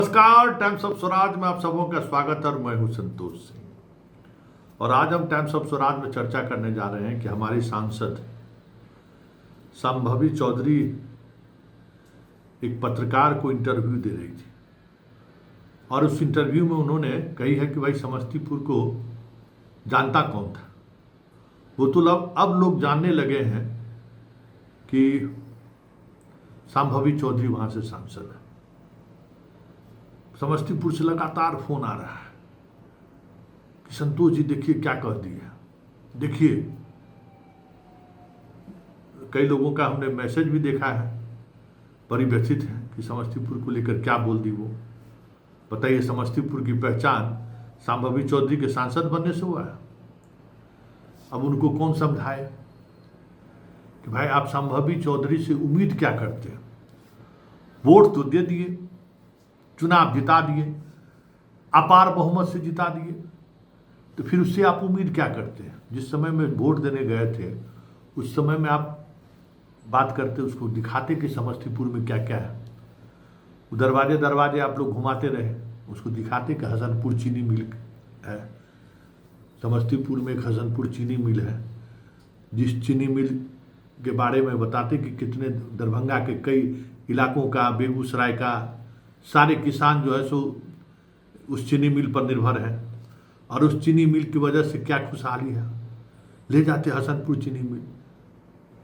नमस्कार, times of Swaraj में आप सबों का स्वागत है और मैं हूं संतोष सिंह। और आज हम टाइम्स ऑफ स्वराज में चर्चा करने जा रहे हैं कि हमारी सांसद संभवी चौधरी एक पत्रकार को इंटरव्यू दे रही थी और उस इंटरव्यू में उन्होंने कही है कि भाई समस्तीपुर को जानता कौन था। वो तो अब लोग जानने लगे हैं कि संभवी चौधरी वहां से सांसद है। समस्तीपुर से लगातार फोन आ रहा है कि संतोष जी देखिए क्या कह दिया। देखिए, कई लोगों का हमने मैसेज भी देखा है, परिव्यथित है कि समस्तीपुर को लेकर क्या बोल दी वो। बताइए, समस्तीपुर की पहचान संभवी चौधरी के सांसद बनने से हुआ है। अब उनको कौन समझाए कि भाई आप संभवी चौधरी से उम्मीद क्या करते हैं। वोट तो दे दिए, चुनाव जिता दिए, अपार बहुमत से जिता दिए, तो फिर उससे आप उम्मीद क्या करते हैं। जिस समय में वोट देने गए थे उस समय में आप बात करते, उसको दिखाते कि समस्तीपुर में क्या क्या है। दरवाजे दरवाजे आप लोग घुमाते रहे, उसको दिखाते कि हसनपुर चीनी मिल है। समस्तीपुर में एक हसनपुर चीनी मिल है, जिस चीनी मिल के बारे में बताते कि कितने दरभंगा के कई इलाकों का, बेगूसराय का सारे किसान जो है सो उस चीनी मिल पर निर्भर है और उस चीनी मिल की वजह से क्या खुशहाली है। ले जाते हसनपुर चीनी मिल,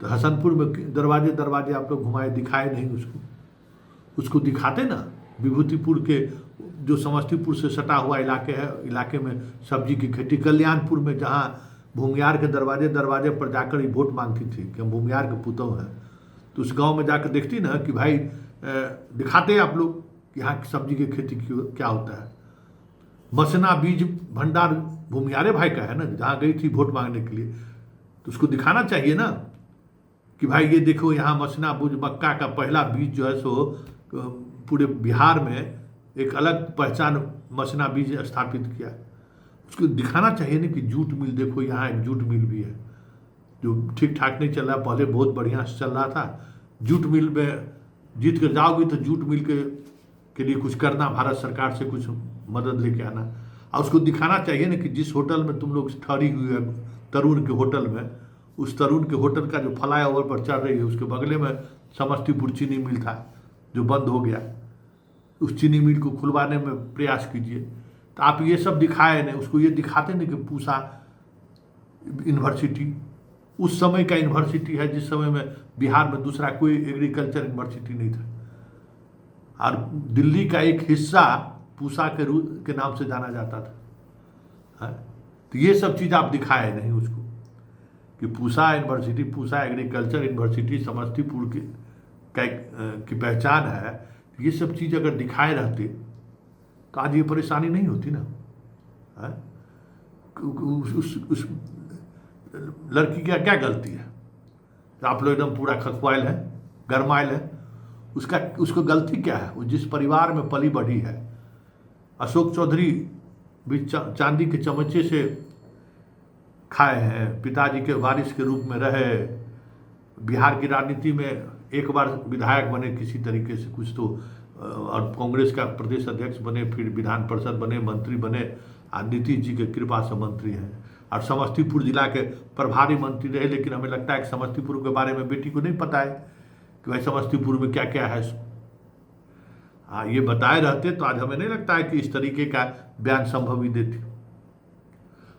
तो हसनपुर में दरवाजे दरवाजे आप लोग घुमाए, दिखाए नहीं उसको दिखाते ना। विभूतिपुर के जो समस्तीपुर से सटा हुआ इलाके है, इलाके में सब्जी की खेती, कल्याणपुर में जहाँ भूमियार के दरवाजे दरवाजे पर जाकर ही वोट मांगती थी कि हम भूमियार के पुतौह हैं, तो उस गांव में जाकर देखती ना कि भाई दिखाते आप लोग यहाँ की सब्जी की खेती क्या होता है। मसना बीज भंडार भूमियारे भाई का है ना, जहाँ गई थी वोट मांगने के लिए, तो उसको दिखाना चाहिए ना कि भाई ये देखो यहाँ मसना बीज मक्का का पहला बीज जो है सो पूरे बिहार में एक अलग पहचान मसना बीज स्थापित किया। उसको दिखाना चाहिए ना कि जूट मिल, देखो यहाँ एक जूट मिल भी है जो ठीक ठाक नहीं चल रहा, पहले बहुत बढ़िया से चल रहा था। जूट मिल में जीत कर जाओगी तो जूट मिल के लिए कुछ करना, भारत सरकार से कुछ मदद लेके आना। और उसको दिखाना चाहिए ना कि जिस होटल में तुम लोग ठहरी हुई है, तरुण के होटल में, उस तरुण के होटल का जो फ्लाईओवर पर चल रही है उसके बगले में समस्तीपुर चीनी मिल था जो बंद हो गया। उस चीनी मिल को खुलवाने में प्रयास कीजिए। तो आप ये सब दिखाए नहीं, उसको ये दिखाते नहीं कि पूसा यूनिवर्सिटी उस समय का यूनिवर्सिटी है जिस समय में बिहार में दूसरा कोई एग्रीकल्चर यूनिवर्सिटी नहीं था, और दिल्ली का एक हिस्सा पूसा के नाम से जाना जाता था। है? तो ये सब चीज़ आप दिखाए नहीं उसको कि Pusa university, Pusa agriculture university Samastipur की पहचान है। ये सब चीज़ अगर दिखाए रहते तो आज ये परेशानी नहीं होती ना। है? उस लड़की की क्या गलती है। आप लोग एकदम पूरा खखवाइल है, गरमाइल है। उसको गलती क्या है। वो जिस परिवार में पली बढ़ी है, अशोक चौधरी भी चांदी के चमचे से खाए हैं, पिताजी के वारिस के रूप में रहे, बिहार की राजनीति में एक बार विधायक बने किसी तरीके से कुछ तो, और कांग्रेस का प्रदेश अध्यक्ष बने, फिर विधान परिषद बने, मंत्री बने, और नीतीश जी के कृपा से मंत्री हैं, और समस्तीपुर जिला के प्रभारी मंत्री रहे। लेकिन हमें लगता है कि समस्तीपुर के बारे में बेटी को नहीं पता है कि भाई समस्तीपुर में क्या क्या है। हाँ, ये बताए रहते तो आज हमें नहीं लगता है कि इस तरीके का बयान संभवी देती।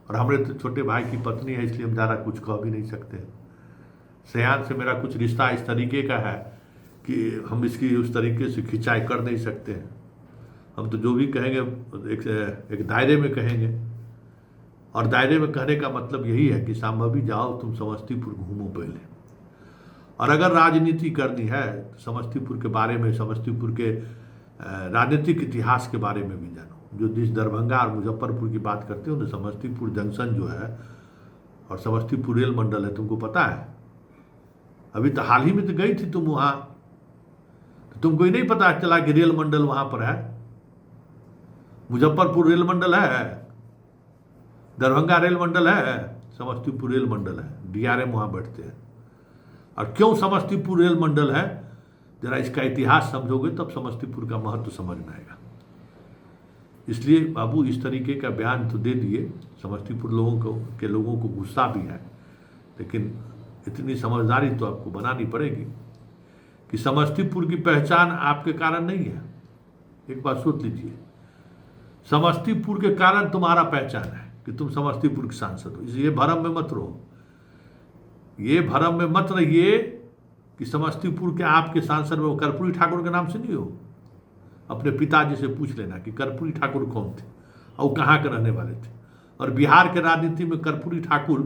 और हमारे तो छोटे भाई की पत्नी है, इसलिए हम ज़्यादा कुछ कह भी नहीं सकते। सयान से मेरा कुछ रिश्ता इस तरीके का है कि हम इसकी उस तरीके से खिंचाई कर नहीं सकते हैं। हम तो जो भी कहेंगे एक दायरे में कहेंगे, और दायरे में कहने का मतलब यही है कि संभवी जाओ, तुम समस्तीपुर घूमो पहले, और अगर राजनीति करनी है तो समस्तीपुर के बारे में, समस्तीपुर के राजनीतिक इतिहास के बारे में भी जानो। जो जिस दरभंगा और मुजफ्फरपुर की बात करते हो ना, समस्तीपुर जंक्शन जो है और समस्तीपुर रेल मंडल है, तुमको पता है। अभी तो हाल ही में तो गई थी तुम वहाँ, तो तुमको ही नहीं पता चला कि रेल मंडल वहाँ पर है। मुजफ्फरपुर रेल मंडल है, दरभंगा रेल मंडल है, समस्तीपुर रेल मंडल है, डीआरएम वहाँ बैठते हैं। और क्यों समस्तीपुर रेल मंडल है, जरा इसका इतिहास समझोगे तब समस्तीपुर का महत्व समझ में आएगा। इसलिए बाबू इस तरीके का बयान तो दे दिए, समस्तीपुर लोगों को गुस्सा भी है, लेकिन इतनी समझदारी तो आपको बनानी पड़ेगी कि समस्तीपुर की पहचान आपके कारण नहीं है। एक बात सोच लीजिए, समस्तीपुर के कारण तुम्हारा पहचान है कि तुम समस्तीपुर के सांसद हो। ये भरम में मत रहो, ये भरम में मत रहिए कि समस्तीपुर के आपके सांसद में कर्पूरी ठाकुर के नाम से नहीं हो। अपने पिताजी से पूछ लेना कि कर्पूरी ठाकुर कौन थे और कहाँ के रहने वाले थे, और बिहार के राजनीति में कर्पूरी ठाकुर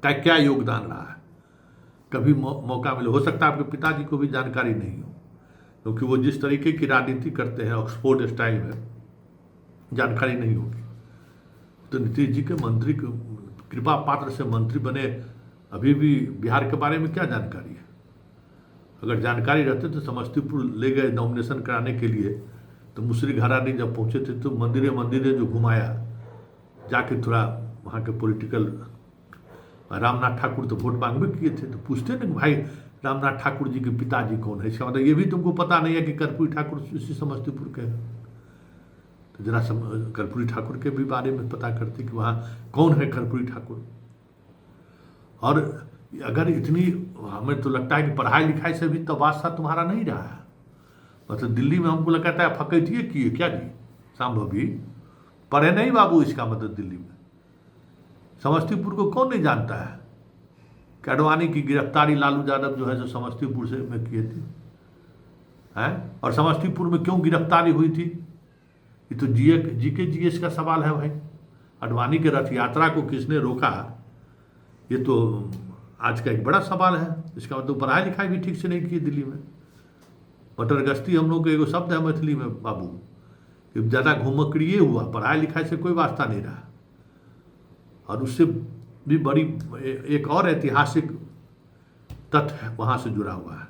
का क्या योगदान रहा है। कभी मौका मिले, हो सकता है आपके पिताजी को भी जानकारी नहीं हो, क्योंकि वो जिस तरीके की राजनीति करते हैं ऑक्सफोर्ड स्टाइल में, जानकारी नहीं होगी। तो नीतीश जी के मंत्री कृपा पात्र से मंत्री बने, अभी भी बिहार के बारे में क्या जानकारी है। अगर जानकारी रहते तो समस्तीपुर ले गए नॉमिनेशन कराने के लिए, तो मुसरी घरानी जब पहुंचे थे तो मंदिरे जो घुमाया, जाके थोड़ा वहाँ के पॉलिटिकल, रामनाथ ठाकुर तो वोट मांगबे किए थे, तो पूछते ना भाई रामनाथ ठाकुर जी के पिताजी कौन है। इसका मतलब ये भी तुमको पता नहीं है कि कर्पूरी ठाकुर इसी समस्तीपुर के हैं। तो जरा कर्पूरी ठाकुर के भी बारे में पता करते कि वहाँ कौन है कर्पूरी ठाकुर। और अगर इतनी, हमें तो लगता है कि पढ़ाई लिखाई से भी तो वास्ता तुम्हारा नहीं रहा है। मतलब दिल्ली में हमको लगता है फकैतिये किए क्या जी, संभवी पढ़े नहीं बाबू। इसका मतलब दिल्ली में समस्तीपुर को कौन नहीं जानता है कि अडवाणी की गिरफ्तारी लालू यादव जो है जो समस्तीपुर से में किए थे हैं। और समस्तीपुर में क्यों गिरफ्तारी हुई थी, ये तो जीएस का सवाल है भाई। अडवाणी के रथ यात्रा को किसने रोका, ये तो आज का एक बड़ा सवाल है। इसका मतलब पढ़ाई लिखाई भी ठीक से नहीं की दिल्ली में। बटरगश्ती हम लोग का एगो शब्द है मैथिली में बाबू, कि ज़्यादा घुमकड़िए हुआ, पढ़ाई लिखाई से कोई वास्ता नहीं रहा। और उससे भी बड़ी एक और ऐतिहासिक तथ्य वहाँ से जुड़ा हुआ है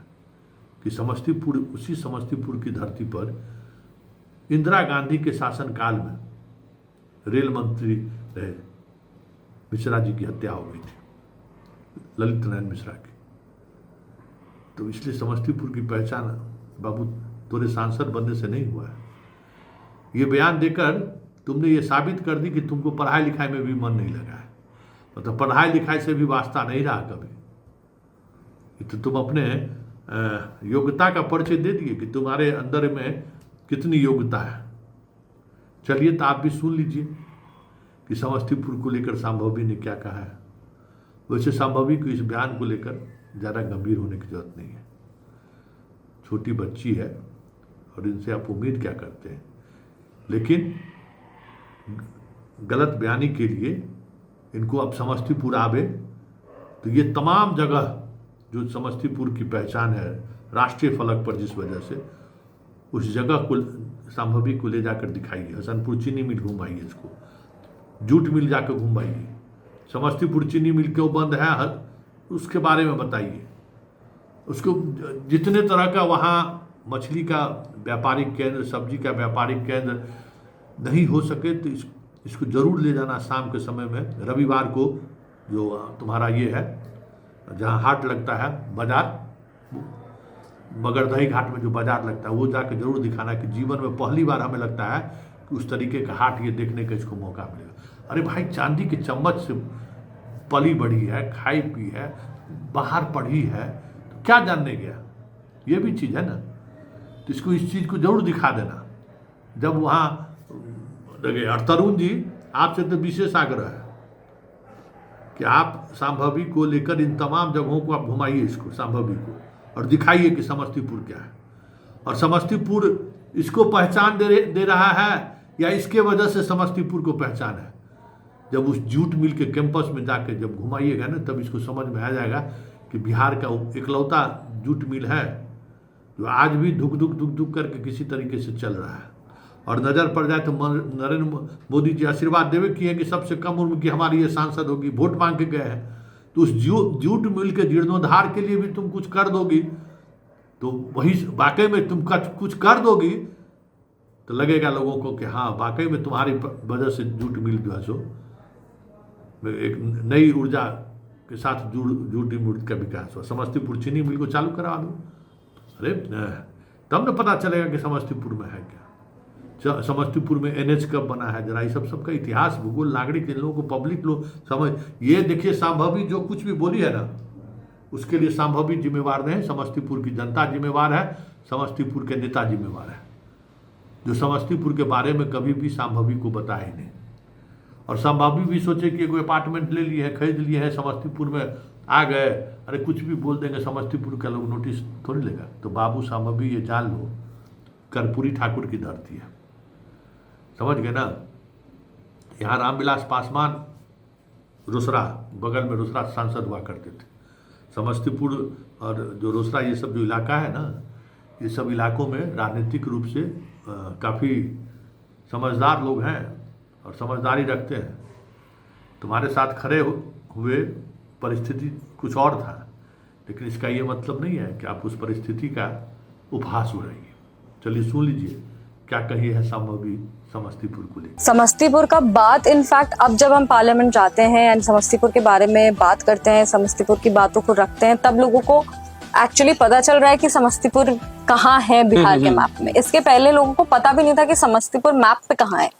कि समस्तीपुर, उसी समस्तीपुर की धरती पर इंदिरा गांधी के शासनकाल में रेल मंत्री रहे मिश्रा जी की हत्या हो गई थी, ललित नारायण मिश्रा की। तो इसलिए समस्तीपुर की पहचान बाबू तोरे सांसद बनने से नहीं हुआ है। ये बयान देकर तुमने ये साबित कर दी कि तुमको पढ़ाई लिखाई में भी मन नहीं लगा है। मतलब पढ़ाई लिखाई से भी वास्ता नहीं रहा कभी। तो तुम अपने योग्यता का परिचय दे दिए कि तुम्हारे अंदर में कितनी योग्यता है। चलिए तो आप भी सुन लीजिए कि समस्तीपुर को लेकर संभवी ने क्या कहा है। वैसे संभवी को इस बयान को लेकर ज़्यादा गंभीर होने की जरूरत नहीं है, छोटी बच्ची है और इनसे आप उम्मीद क्या करते हैं। लेकिन गलत बयानी के लिए इनको अब समस्तीपुर आवे तो ये तमाम जगह जो समस्तीपुर की पहचान है राष्ट्रीय फलक पर, जिस वजह से उस जगह को संभवी को ले जाकर दिखाइए। हसनपुर चीनी मिल घुमाइए, इसको जूट मिल जाकर घुमाइए, समस्तीपुर चीनी मिल क्यों बंद है उसके बारे में बताइए। उसको जितने तरह का वहाँ मछली का व्यापारिक केंद्र, सब्जी का व्यापारिक केंद्र नहीं हो सके तो इसको जरूर ले जाना शाम के समय में, रविवार को जो तुम्हारा ये है जहाँ हाट लगता है बाजार, मगरदही घाट में जो बाजार लगता है, वो जाकर जरूर दिखाना कि जीवन में पहली बार हमें लगता है कि उस तरीके का हाट ये देखने का इसको मौका मिलेगा। अरे भाई चांदी के चम्मच से पली बढ़ी है, खाई पी है, बाहर पढ़ी है, तो क्या जानने गया, ये भी चीज़ है ना। तो इसको इस चीज़ को जरूर दिखा देना जब वहाँ लगे। और तरुण जी आपसे तो विशेष आग्रह है कि आप संभवी को लेकर इन तमाम जगहों को आप घुमाइए, इसको संभवी को, और दिखाइए कि समस्तीपुर क्या है। और समस्तीपुर इसको पहचान दे रहा है या इसके वजह से समस्तीपुर को पहचान है। जब उस जूट मिल के कैंपस में जाके जब घुमाइएगा ना, तब इसको समझ में आ जाएगा कि बिहार का इकलौता जूट मिल है जो आज भी धुक धुक करके किसी तरीके से चल रहा है। और नज़र पड़ जाए तो नरेंद्र मोदी जी आशीर्वाद देवे किए कि सबसे कम उम्र की हमारी ये सांसद होगी, वोट मांग के गए हैं। तो उस जूट मिल के जीर्णोद्धार के लिए भी तुम कुछ कर दोगी, तो वही वाकई में तुम कुछ कर दोगी तो लगेगा लोगों को कि हाँ वाकई में तुम्हारी वजह से जूट मिल जो है सो एक नई ऊर्जा के साथ जूट मिल का विकास हुआ। समस्तीपुर चीनी मिल को चालू करा दो, अरे तब न पता चलेगा कि समस्तीपुर में है क्या। समस्तीपुर में NH कब बना है, जरा ये सबका इतिहास, भूगोल, नागरिक, इन लोगों को पब्लिक लोग समझ। ये देखिए संभवी जो कुछ भी बोली है ना, उसके लिए संभवी जिम्मेवार नहीं, समस्तीपुर की जनता जिम्मेवार है, समस्तीपुर के नेता जिम्मेवार है, जो समस्तीपुर के बारे में कभी भी संभवी को बताया ही नहीं। और संभवी भी सोचे कि कोई अपार्टमेंट ले लिए है, खरीद लिए है, समस्तीपुर में आ गए, अरे कुछ भी बोल देंगे समस्तीपुर के लोग नोटिस थोड़ी लेगा। तो बाबू संभवी ये जान लो, कर्पूरी ठाकुर की धरती है, समझ गए ना। यहाँ रामविलास पासवान रोसड़ा, बगल में रोसड़ा सांसद हुआ करते थे। समस्तीपुर और जो रोसड़ा, ये सब जो इलाका है ना, ये सब इलाकों में राजनीतिक रूप से काफ़ी समझदार लोग हैं और समझदारी रखते हैं। तुम्हारे साथ खड़े हुए, परिस्थिति कुछ और था, लेकिन इसका ये मतलब नहीं है कि आप उस परिस्थिति का उपहास उड़ाइए। चलिए सुन लीजिए क्या कही है संभवी समस्तीपुर को लेकर। समस्तीपुर का बात इनफैक्ट अब जब हम पार्लियामेंट जाते हैं एंड समस्तीपुर के बारे में बात करते हैं, समस्तीपुर की बातों को रखते हैं, तब लोगों को एक्चुअली पता चल रहा है कि समस्तीपुर कहाँ है बिहार के मैप में। इसके पहले लोगों को पता भी नहीं था कि समस्तीपुर मैप पे कहाँ है।